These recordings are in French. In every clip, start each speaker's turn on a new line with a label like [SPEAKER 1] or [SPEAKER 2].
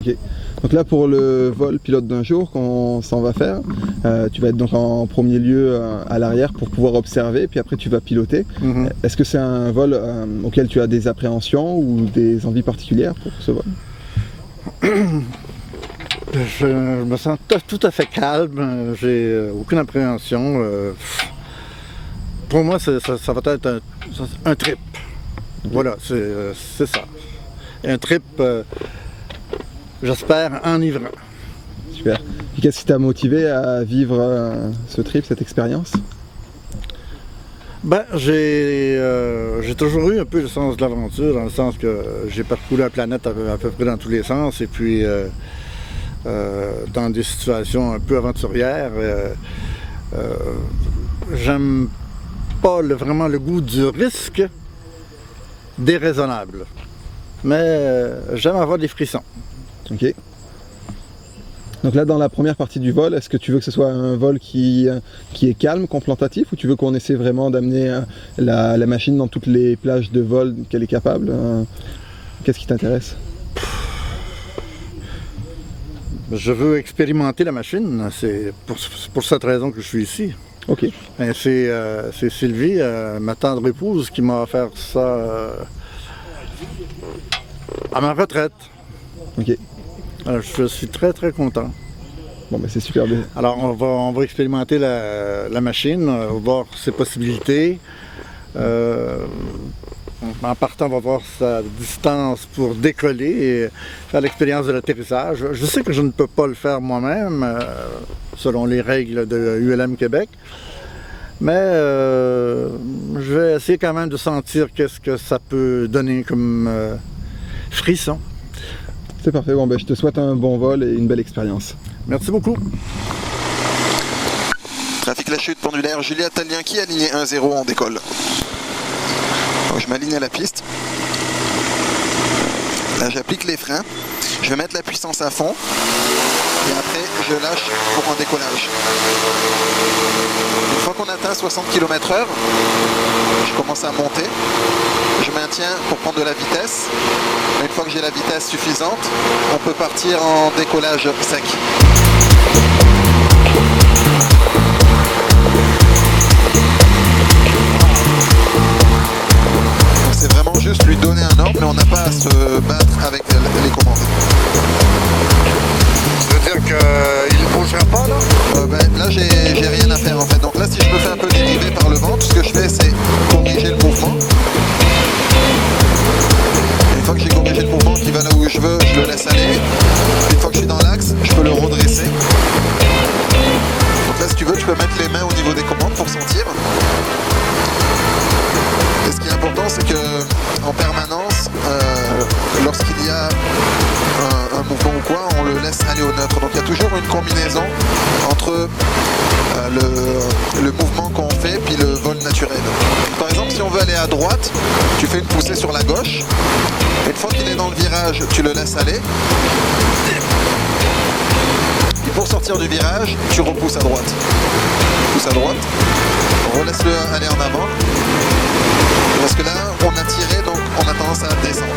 [SPEAKER 1] Ok. Donc là pour le vol pilote d'un jour qu'on s'en va faire, tu vas être donc en premier lieu à l'arrière pour pouvoir observer, puis après tu vas piloter. Est-ce que c'est un vol auquel tu as des appréhensions ou des envies particulières pour ce vol?
[SPEAKER 2] Je me sens tout à fait calme, j'ai aucune appréhension. Pour moi, ça va être un trip. Voilà, c'est ça. Un trip, j'espère, enivrant.
[SPEAKER 1] Super. Et qu'est-ce qui t'a motivé à vivre ce trip, cette expérience?
[SPEAKER 2] Ben, j'ai toujours eu un peu le sens de l'aventure, dans le sens que j'ai parcouru la planète à peu près dans tous les sens, et puis dans des situations un peu aventurières. J'aime pas vraiment le goût du risque déraisonnable, mais j'aime avoir des frissons.
[SPEAKER 1] Ok. Donc là, dans la première partie du vol, est-ce que tu veux que ce soit un vol qui est calme, contemplatif, ou tu veux qu'on essaie vraiment d'amener la machine dans toutes les plages de vol qu'elle est capable? Qu'est-ce qui t'intéresse?
[SPEAKER 2] Je veux expérimenter la machine, c'est pour cette raison que je suis ici.
[SPEAKER 1] Ok.
[SPEAKER 2] C'est Sylvie, ma tendre épouse, qui m'a offert ça à ma retraite.
[SPEAKER 1] Ok.
[SPEAKER 2] Alors, je suis très très content.
[SPEAKER 1] Bon, ben c'est super bien.
[SPEAKER 2] Alors on va expérimenter la machine, on va voir ses possibilités. En partant, on va voir sa distance pour décoller et faire l'expérience de l'atterrissage. Je sais que je ne peux pas le faire moi-même, selon les règles de ULM Québec, mais je vais essayer quand même de sentir qu'est-ce que ça peut donner comme frisson.
[SPEAKER 1] C'est parfait, bon ben je te souhaite un bon vol et une belle expérience.
[SPEAKER 2] Merci beaucoup.
[SPEAKER 3] Trafic La Chute pendulaire, Julia Talienki, aligné 1-0, on décolle. Donc je m'aligne à la piste. Là j'applique les freins. Je vais mettre la puissance à fond. Et après je lâche pour un décollage. Une fois qu'on atteint 60 km/h, je commence à monter. Je maintiens pour prendre de la vitesse. Une fois que j'ai la vitesse suffisante, on peut partir en décollage sec. C'est vraiment juste lui donner un ordre, mais on n'a pas à se battre avec les commandes.
[SPEAKER 2] Ça veut dire qu'il ne bougera pas là?
[SPEAKER 3] Là j'ai rien à faire en fait. Donc là si je me fais un peu dériver par le vent, tout ce que je fais c'est corriger le mouvement. Une fois que j'ai corrigé le mouvement qui va là où je veux, je le laisse aller. Une fois que je suis dans l'axe, je peux le redresser. Donc là si tu veux, je peux mettre les mains au niveau des commandes pour sentir. Et ce qui est important, c'est que en permanence, lorsqu'il y a un mouvement ou quoi, on le laisse aller au neutre. Donc il y a toujours une combinaison entre le mouvement qu'on fait puis le vol naturel. Par exemple, si on veut aller à droite, tu fais une poussée sur la gauche. Une fois qu'il est dans le virage, tu le laisses aller. Et pour sortir du virage, tu repousses à droite. Pousse à droite, relaisse-le aller en avant. Parce que là, on a tiré, donc on a tendance à descendre.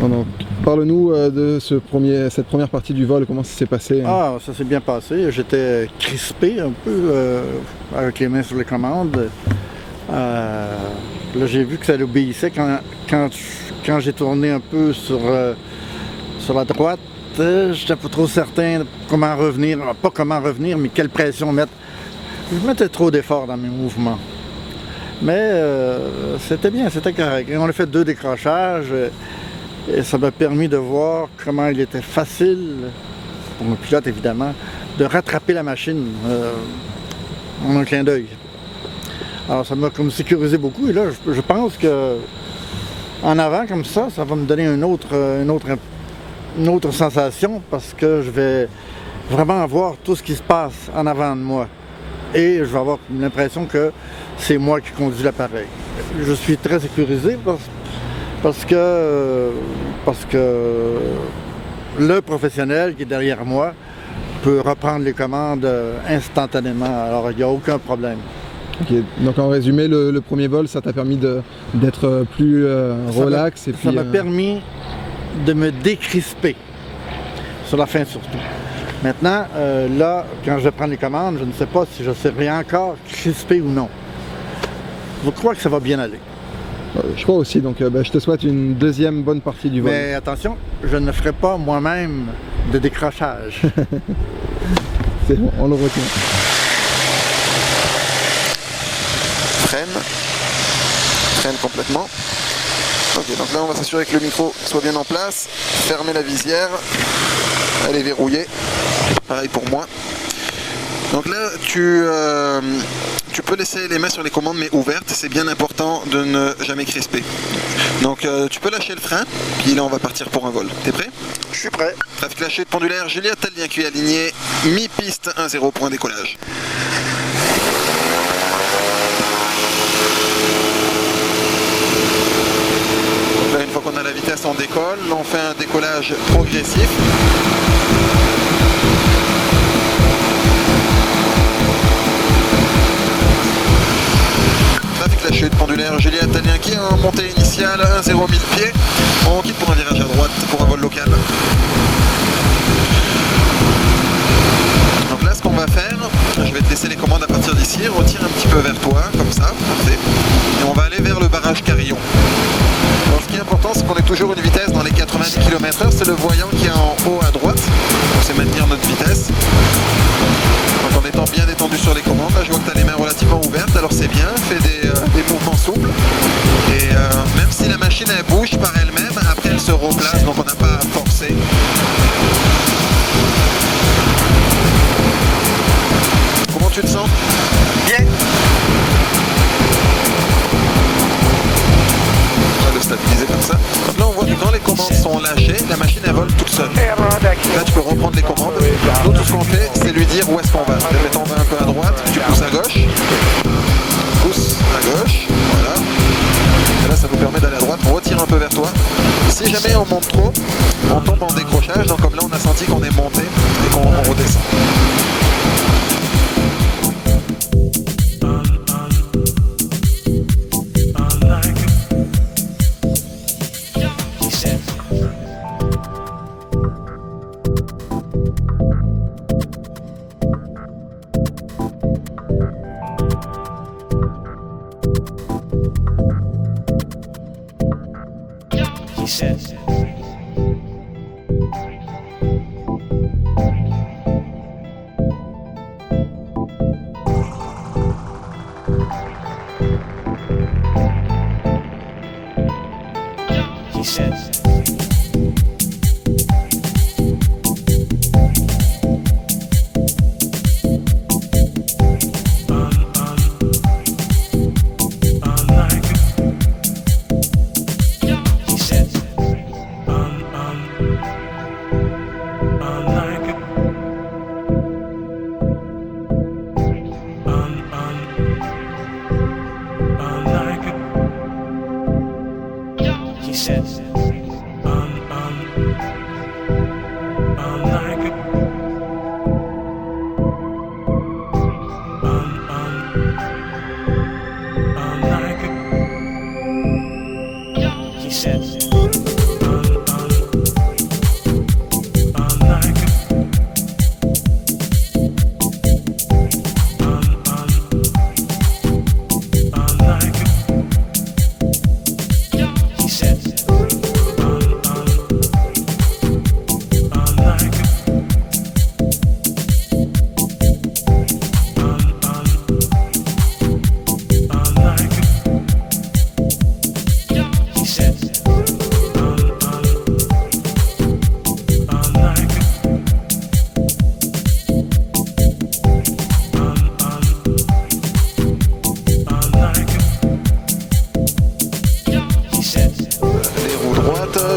[SPEAKER 1] Donc, parle-nous de cette première partie du vol, comment ça s'est passé?
[SPEAKER 2] Ah, ça s'est bien passé. J'étais crispé un peu avec les mains sur les commandes. Là, j'ai vu que ça obéissait quand j'ai tourné un peu sur la droite. J'étais pas trop certain comment revenir. Pas comment revenir, mais quelle pression mettre. Je mettais trop d'efforts dans mes mouvements. Mais c'était bien, c'était correct. Et on a fait 2 décrochages. Et ça m'a permis de voir comment il était facile, pour le pilote évidemment, de rattraper la machine en un clin d'œil. Alors ça m'a comme sécurisé beaucoup et là je pense que en avant comme ça va me donner une autre sensation parce que je vais vraiment voir tout ce qui se passe en avant de moi. Et je vais avoir l'impression que c'est moi qui conduis l'appareil. Je suis très sécurisé parce que le professionnel qui est derrière moi peut reprendre les commandes instantanément, alors il n'y a aucun problème.
[SPEAKER 1] Okay. Donc en résumé, le premier vol, ça t'a permis d'être plus relax et puis...
[SPEAKER 2] Ça m'a permis de me décrisper, sur la fin surtout. Maintenant, là, quand je prends les commandes, je ne sais pas si je serai encore crispé ou non. Je crois que ça va bien aller.
[SPEAKER 1] Je crois aussi, donc je te souhaite une deuxième bonne partie du vol.
[SPEAKER 2] Mais attention, je ne ferai pas moi-même de décrochage.
[SPEAKER 1] C'est bon, on le retient.
[SPEAKER 3] Freine complètement. Ok, donc là on va s'assurer que le micro soit bien en place. Fermer la visière. Elle est verrouillée. Pareil pour moi. Donc là, tu peux laisser les mains sur les commandes mais ouvertes, c'est bien important de ne jamais crisper. Donc tu peux lâcher le frein, puis là on va partir pour un vol. T'es prêt?
[SPEAKER 2] Je suis prêt.
[SPEAKER 3] Trafic lâché de pendulaire, Juliette Talien qui est aligné, mi-piste 1-0 point décollage. Donc là une fois qu'on a la vitesse on décolle, on fait un décollage progressif. Lâché de pendulaire, Juliette Talien qui est en montée initiale, 1-0 1000 pieds. On quitte pour un virage à droite pour un vol local. Donc là ce qu'on va faire, je vais te laisser les commandes à partir d'ici, retire un petit peu vers toi, comme ça, parfait. Et on va aller vers le barrage Carillon. Alors ce qui est important c'est qu'on ait toujours une vitesse dans les 90 km/h, c'est le voyant qui est en haut à droite, donc c'est maintenir notre vitesse. Donc en étant bien détendu sur les commandes, là je vois que tu as les mains relativement ouvertes, alors c'est bien, fais des mouvements souples. Et même si la machine elle bouge par elle-même, après elle se replace, donc on n'a pas à forcer. Comment tu te sens? Bien. On va le stabiliser comme ça. Donc là on voit que quand les commandes sont lâchées, la machine elle vole toute seule. Là tu peux reprendre les commandes. Nous tout ce qu'on fait c'est lui dire où est-ce qu'on va. Mettons on va un peu à droite, tu pousses à gauche. Pousse à gauche, voilà. Et là ça nous permet d'aller à droite, on retire un peu vers toi. Si jamais on monte trop, on tombe en décrochage, donc comme là on a senti qu'on est monté et qu'on redescend.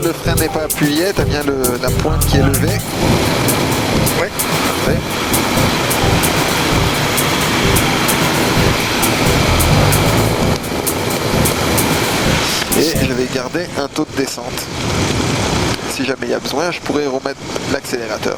[SPEAKER 3] le frein n'est pas appuyé, tu as bien la pointe qui est levée.
[SPEAKER 2] Oui.
[SPEAKER 3] Parfait. Et je vais garder un taux de descente. Si jamais il y a besoin, je pourrais remettre l'accélérateur.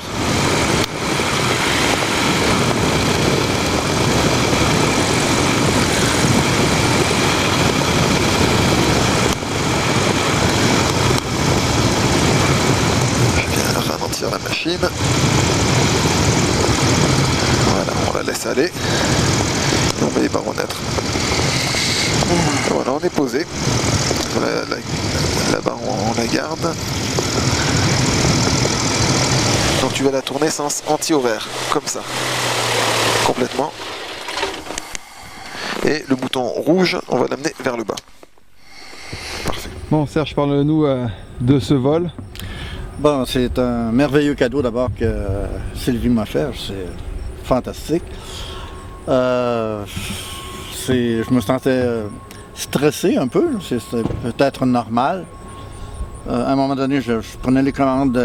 [SPEAKER 3] La machine. Voilà, on la laisse aller. Et on met les baromètres. Voilà, on est posé. La barre, on la garde. Donc tu vas la tourner sens anti-horaire, comme ça. Complètement. Et le bouton rouge, on va l'amener vers le bas. Parfait.
[SPEAKER 1] Bon Serge, parle-nous de ce vol.
[SPEAKER 2] Bon, c'est un merveilleux cadeau d'abord que Sylvie m'a fait, c'est fantastique. Je me sentais stressé un peu, c'était peut-être normal. À un moment donné, je prenais les commandes,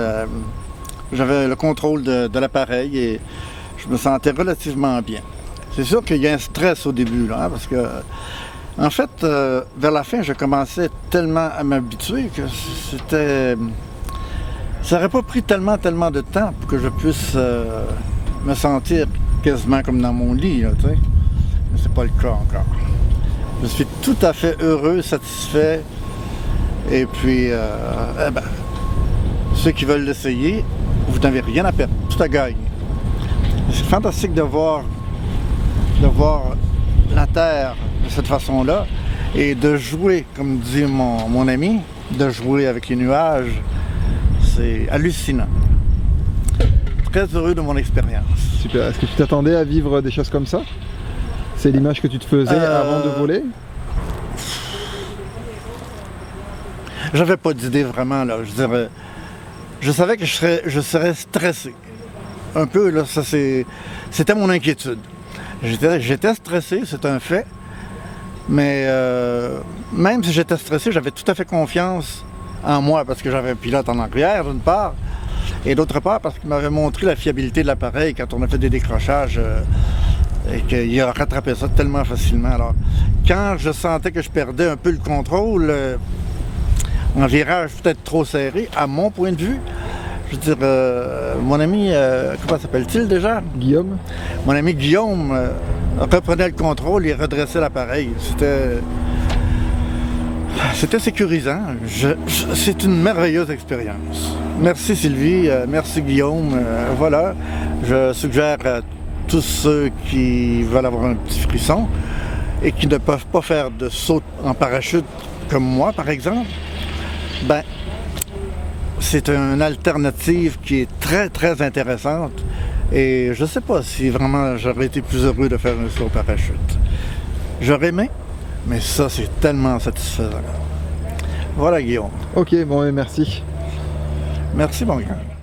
[SPEAKER 2] j'avais le contrôle de l'appareil et je me sentais relativement bien. C'est sûr qu'il y a un stress au début, là, parce que, en fait, vers la fin, je commençais tellement à m'habituer que c'était... Ça n'aurait pas pris tellement de temps pour que je puisse me sentir quasiment comme dans mon lit, là, tu sais. Mais c'est pas le cas encore. Je suis tout à fait heureux, satisfait. Et puis, ceux qui veulent l'essayer, vous n'avez rien à perdre, tout à gagner. C'est fantastique de voir la Terre de cette façon-là et de jouer, comme dit mon ami, de jouer avec les nuages. C'est hallucinant. Très heureux de mon expérience.
[SPEAKER 1] Super. Est-ce que tu t'attendais à vivre des choses comme ça? C'est l'image que tu te faisais avant de voler?
[SPEAKER 2] J'avais pas d'idée vraiment, là. Je dirais, je savais que je serais stressé. Un peu, là, c'était mon inquiétude. J'étais stressé, c'est un fait. Mais même si j'étais stressé, j'avais tout à fait confiance en moi, parce que j'avais un pilote en arrière, d'une part, et d'autre part, parce qu'il m'avait montré la fiabilité de l'appareil quand on a fait des décrochages, et qu'il a rattrapé ça tellement facilement. Alors, quand je sentais que je perdais un peu le contrôle, en virage peut-être trop serré, à mon point de vue, je veux dire, mon ami, comment s'appelle-t-il déjà? Guillaume. Mon ami Guillaume reprenait le contrôle et redressait l'appareil. C'était sécurisant. C'est une merveilleuse expérience. Merci Sylvie, merci Guillaume. Voilà, je suggère à tous ceux qui veulent avoir un petit frisson et qui ne peuvent pas faire de saut en parachute comme moi, par exemple, ben, c'est une alternative qui est très, très intéressante. Et je ne sais pas si vraiment j'aurais été plus heureux de faire un saut en parachute. J'aurais aimé, mais ça, c'est tellement satisfaisant. Voilà, Guillaume.
[SPEAKER 1] Ok, bon, merci.
[SPEAKER 2] Merci, mon gars.